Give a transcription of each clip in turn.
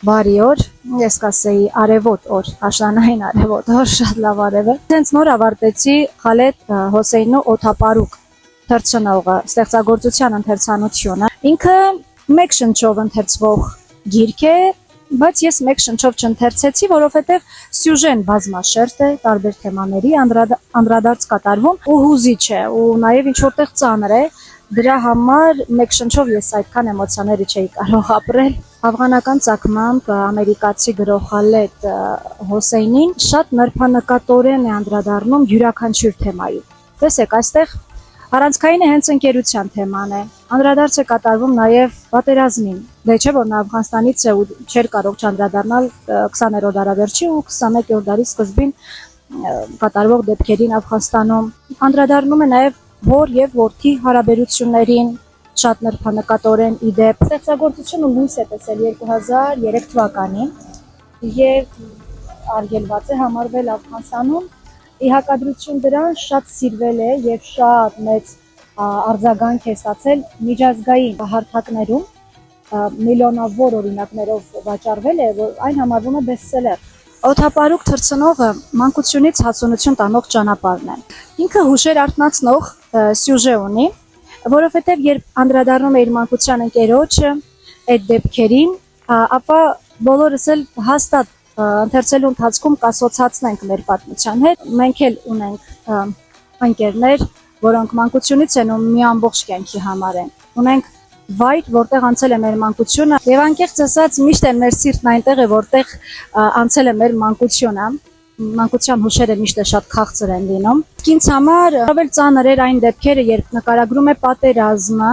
բարի օր, ես կասեի արևոտ օր, աշնանային արևոտ օր, շատ լավ արև է։ Հենց նոր ավարտեցի Խալեդ Հոսեյնու օդապարուկ թռչնողը, ստեղծագործության ընթերցանությունը։ Ինքը մեկ շնչով ընթերցվող գիրք է, բայց ես մեկ շնչով չընթերցեցի, որովհետև սյուժեն բազմաշերտ է, տարբեր թեմաների անդրադարձ կատարվում ու հուզիչ է, ու նաև ինչ որտեղ ծանր է։ Դրա համար մեկ շնչով ես այդքան էմոցիաները չէի կարող ապրել։ Աֆղանական ծագմամբ ամերիկացի գրող Խալեդ Հոսեյնին շատ նրբանկատորեն է անդրադառնում յուրաքանչյուր թեմայի։ Տեսեք, այստեղ առանցքայինը հենց ընկերության թեման է։ Անդրադարձ է կատարվում նաև պատերազմին։ Դե չէ որ նա Աֆղանստանից է ու չէր կարող չանդրադառնալ 20-րդ դարավերջի ու 21-րդ դարի սկզբին կատարվող դեպքերին Աֆղանստանում։ Անդրադառնում է նաև հոր եւ որդի հարաբերություններին, շատ նրբանկատորեն իդեպ։ Ստեղծագործությունը լույս է տեսել 2003 թվականին եւ արգելված է համարվել Աֆղանստանում։ Ի հակադրություն դրան շատ սիրվել է եւ շատ մեծ արձագանք է ստացել միջազգային հարթակներում, միլիոնավոր օրինակներով վաճառվել է, որ այն համարվում է բեսթսելեր։ Օդապարուկ թռցնողը մանկությունից հասունություն տանող ճանապարհն է։ Ինքը հուշեր արթնացնող սյուժե ունի, որովհետև երբ անդրադառնում է իր մանկության ընկերոջը այդ դեպքերին, ապա բոլորս էլ հաստատ ընթերցելու ընթացքում կասոցացնենք մեր պատմության հետ։ Մենք էլ ունենք ընկերներ, որոնք մանկությունից են ու մի ամբողջ կյանքի համար են։ Ունենք վայր, որտեղ անցել է մեր մանկությունը, եւ անկեղծ ասած միշտ էլ մեր սիրտն այնտեղ է, որտեղ անցել է մեր մանկությունը։ Մանկության հուշերը միշտ շատ քաղցր են լինում։ Ինձ համար ավելի ծանր էր այն դեպքերը, երբ նկարագրում է պատերազմը,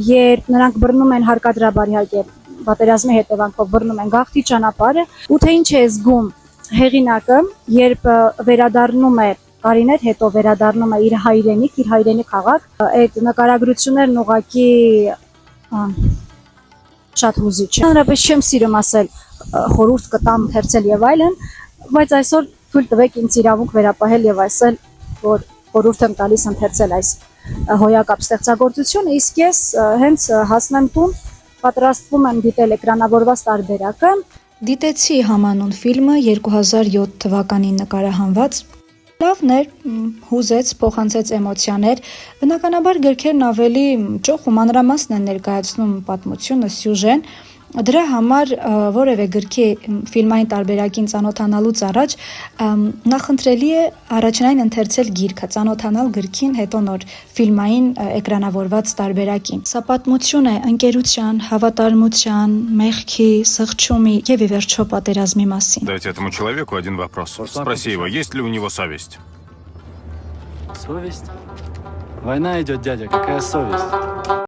երբ նրանք բռնում են հարկադրաբար իհարկե պատերազմի հետևանքով բռնում են գաղթի ճանապարհը, ու թե ինչ է զգում հեղինակը, երբ վերադառնում է տարիներ հետո վերադառնում է իր հայրենի քաղաք, այդ նկարագրություններն ուղղակի շատ հուզիչ է։ Հանրապես չեմ սիրում ասել խորհուրդ կտամ ընթերցել եւ այլն, բայց այսօր թույլ տվեք ինձ իրավունք վերապահել եւ ասել, որ խորհուրդ եմ տալիս ընթերցել այս հոյակապ ստեղծագործությունը, իսկ ես հենց հասնեմ տուն, պատրաստվում եմ դիտել էկրանավորված տարբերակը։ Դիտեցի համանուն ֆիլմը 2007 թվականին նկարահանված։ Լավն էր, հուզեց, փոխանցեց էմոցիաներ։ Բնականաբար գրքերն ավելի ճոխ ու մանրամասն են ներկայացնում պատմությունը, սյուժեն։ Դրա համար որևէ գրքի ֆիլմային տարբերակին ծանոթանալուց առաջ նախընտրելի է առաջնային ընթերցել գիրքը, ծանոթանալ գրքին, հետո նոր ֆիլմային էկրանավորված տարբերակին։ Սա պատմություն է ընկերության, հավատարմության, մեղքի, սղճումի եւ ի վերջո պատերազմի մասին։ Дайте этому человеку один вопрос. Спроси его, есть ли у него совесть? Совесть? Война идет, дядя, какая совесть?